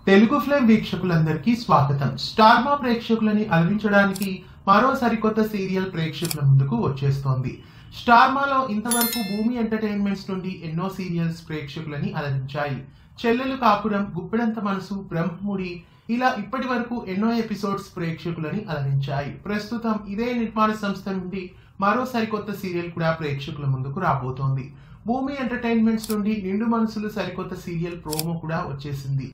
Telugu flame వీక్షకులందరికీ స్వాగతం. Star మా ప్రేక్షకులని అలరించడానికి మరో సరికొత్త సీరియల్ ప్రేక్షకుల ముందుకు వచ్చేస్తోంది. స్టార్ మాలో ఇంతవరకు భూమి ఎంటర్టైన్మెంట్స్ నుండి ఎన్నో సీరియల్స్ ప్రేక్షకులని అలరించాయి. చెల్లెలు కాపురం, గుప్పెడంత మనసు, బ్రహ్మముడి ఇలా ఇప్పటి వరకు ఎన్నో ఎపిసోడ్స్ ప్రేక్షకులని అలరించాయి. ప్రస్తుతం ఇదే నిర్మాణ సంస్థ నుండి మరో సరికొత్త సీరియల్ కూడా ప్రేక్షకుల ముందుకు రాబోతోంది. భూమి ఎంటర్టైన్మెంట్స్ నుండి నిండు మనసులు సరికొత్త సీరియల్ ప్రోమో కూడా వచ్చేసింది.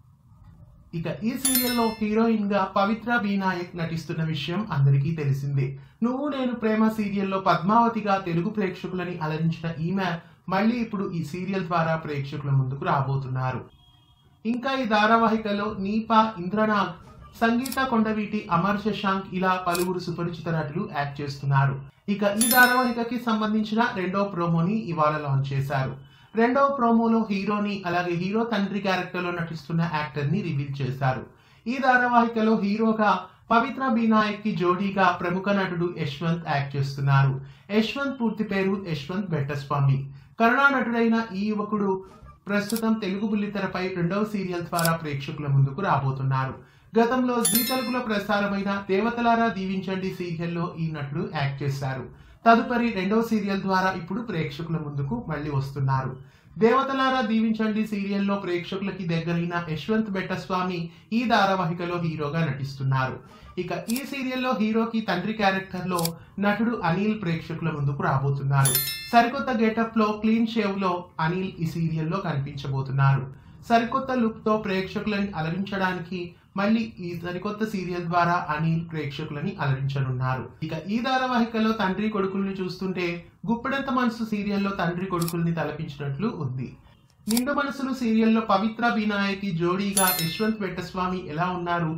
ఇక ఈ సీరియల్లో హీరోయిన్ గా పవిత్ర బి నాయక్ నటిస్తున్న విషయం అందరికీ తెలిసిందే. నువ్వు నేను ప్రేమ సీరియల్లో పద్మావతిగా తెలుగు ప్రేక్షకులని అలరించిన ఈమె మళ్ళీ ఇప్పుడు ఈ సీరియల్ ద్వారా ప్రేక్షకుల ముందుకు రాబోతున్నారు. ఇంకా ఈ ధారావాహికలో నీపా, ఇంద్రనాగ్, సంగీత కొండవీటి, అమర్ శశాంక్ ఇలా పలువురు సుపరిచిత నటులు యాక్ట్ చేస్తున్నారు. ఇక ఈ ధారావాహికకి సంబంధించిన రెండో ప్రోమోని ఇవాళ లాంచ్ చేశారు. రెండవ ప్రోమోలో హీరోని అలాగే హీరో తండ్రి క్యారెక్టర్ లో నటిస్తున్న యాక్టర్ ని రివీల్ చేశారు. ఈ ధారావాహికలో హీరోగా పవిత్ర బి నాయక్ కి జోడీగా ప్రముఖ నటుడు యశ్వంత్ యాక్ట్ చేస్తున్నారు. యశ్వంత్ పూర్తి పేరు యశ్వంత్ బెట్టస్వామి. కన్నడ నటుడైన ఈ యువకుడు ప్రస్తుతం తెలుగు బుల్లితెరపై రెండవ సీరియల్ ద్వారా ప్రేక్షకుల ముందుకు రాబోతున్నారు. గతంలో జీ తెలుగులో ప్రసారమైన దేవతలారా దీవించండి సీరియల్లో ఈ నటుడు యాక్ట్ చేశారు. తదుపరి రెండవ సీరియల్ ద్వారా ఇప్పుడు ప్రేక్షకుల ముందుకు మళ్ళీ వస్తున్నారు. దేవతలారా దీవించండి సీరియల్లో ప్రేక్షకులకి దగ్గరైన యశ్వంత్ బెట్టస్వామి ఈ ధారావాహికలో హీరోగా నటిస్తున్నారు. ఇక ఈ సీరియల్లో హీరోకి తండ్రి క్యారెక్టర్ లో నటుడు అనిల్ ప్రేక్షకుల ముందుకు రాబోతున్నారు. సరికొత్త గెటప్ లో, క్లీన్ షేవ్ లో అనిల్ ఈ సీరియల్లో కనిపించబోతున్నారు. సరికొత్త లుక్ తో ప్రేక్షకులని అలరించడానికి మళ్ళీ ఈ సరికొత్త సీరియల్ ద్వారా అనిల్ ప్రేక్షకులని అలరించనున్నారు. ఇక ఈ ధారావాహికలో తండ్రి కొడుకుల్ని చూస్తుంటే గుప్పెడంత మనసు సీరియల్లో తండ్రి కొడుకుల్ని తలపించినట్లు ఉంది. నిండు మనసులు సీరియల్లో పవిత్ర బి నాయక్ కి జోడీగా యశ్వంత్ బెట్టస్వామి ఎలా ఉన్నారు?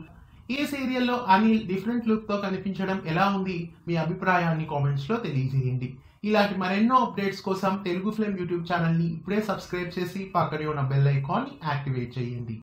ఈ సీరియల్లో అనిల్ డిఫరెంట్ లుక్ తో కనిపించడం ఎలా ఉంది? మీ అభిప్రాయాన్ని కామెంట్స్ లో తెలియజేయండి. ఇలాంటి మరెన్నో అప్డేట్స్ కోసం తెలుగు ఫిల్మ్ యూట్యూబ్ ఛానల్ ని ఇప్పుడే సబ్స్క్రైబ్ చేసి పక్కనే ఉన్న బెల్ ఐకాన్ ని యాక్టివేట్ చేయండి.